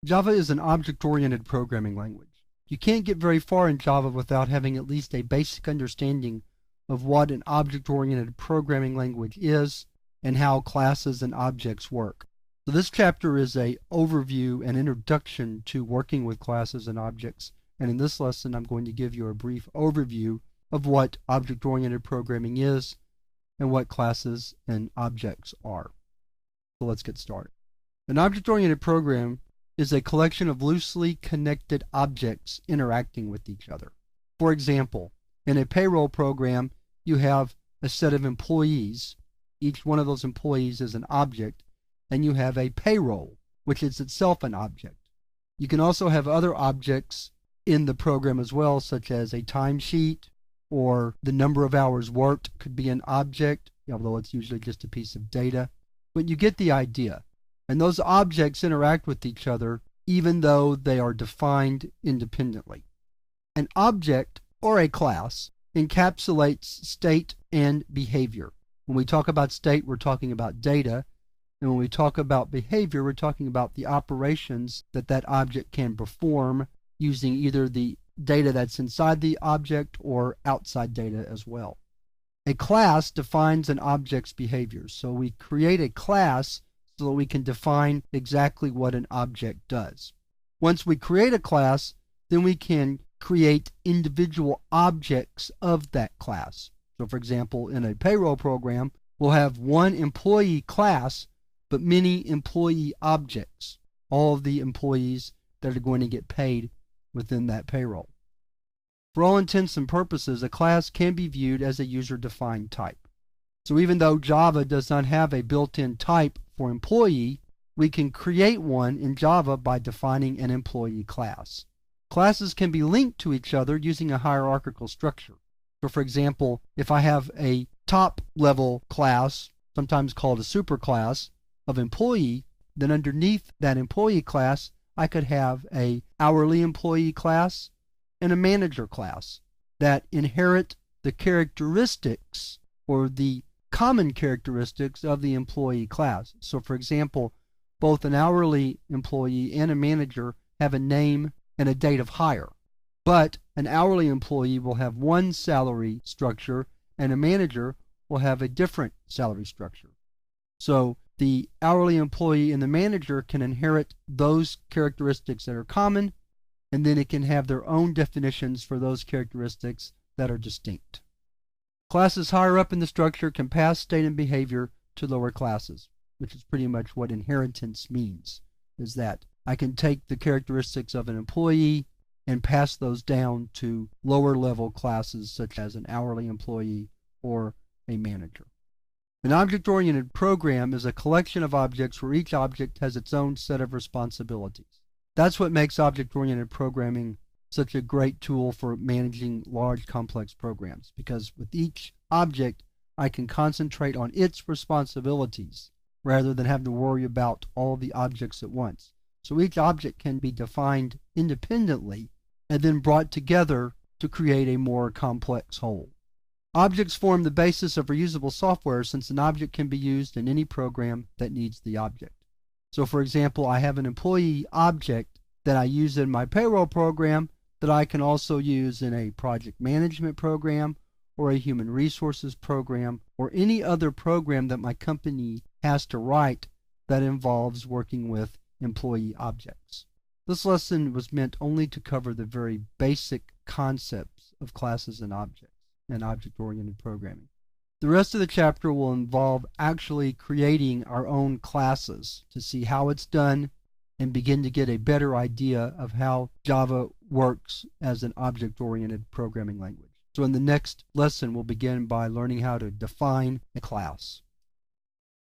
Java is an object-oriented programming language. You can't get very far in Java without having at least a basic understanding of what an object-oriented programming language is and how classes and objects work. So this chapter is an overview and introduction to working with classes and objects. And in this lesson, I'm going to give you a brief overview of what object-oriented programming is and what classes and objects are. So let's get started. An object-oriented program is a collection of loosely connected objects interacting with each other. For example, in a payroll program, you have a set of employees. Each one of those employees is an object, and you have a payroll, which is itself an object. You can also have other objects in the program as well, such as a timesheet, or the number of hours worked could be an object, although it's usually just a piece of data. But you get the idea. And those objects interact with each other even though they are defined independently. An object, or a class, encapsulates state and behavior. When we talk about state, we're talking about data. And when we talk about behavior, we're talking about the operations that that object can perform using either the data that's inside the object or outside data as well. A class defines an object's behaviors. So we create a class so that we can define exactly what an object does. Once we create a class, then we can create individual objects of that class. So for example, in a payroll program, we'll have one employee class, but many employee objects, all of the employees that are going to get paid within that payroll. For all intents and purposes, a class can be viewed as a user-defined type. So even though Java does not have a built-in type for employee, we can create one in Java by defining an employee class. Classes can be linked to each other using a hierarchical structure. So for example, if I have a top-level class, sometimes called a superclass, of employee, then underneath that employee class, I could have a hourly employee class and a manager class that inherit the characteristics or the common characteristics of the employee class. So for example, both an hourly employee and a manager have a name and a date of hire. But an hourly employee will have one salary structure and a manager will have a different salary structure. So the hourly employee and the manager can inherit those characteristics that are common, and then it can have their own definitions for those characteristics that are distinct. Classes higher up in the structure can pass state and behavior to lower classes, which is pretty much what inheritance means, is that I can take the characteristics of an employee and pass those down to lower level classes such as an hourly employee or a manager. An object-oriented program is a collection of objects where each object has its own set of responsibilities. That's what makes object-oriented programming such a great tool for managing large complex programs, because with each object I can concentrate on its responsibilities rather than having to worry about all the objects at once. So each object can be defined independently and then brought together to create a more complex whole. Objects form the basis of reusable software, since an object can be used in any program that needs the object. So for example, I have an employee object that I use in my payroll program that I can also use in a project management program or a human resources program or any other program that my company has to write that involves working with employee objects. This lesson was meant only to cover the very basic concepts of classes and objects and object-oriented programming. The rest of the chapter will involve actually creating our own classes to see how it's done and begin to get a better idea of how Java works as an object-oriented programming language. So in the next lesson, we'll begin by learning how to define a class.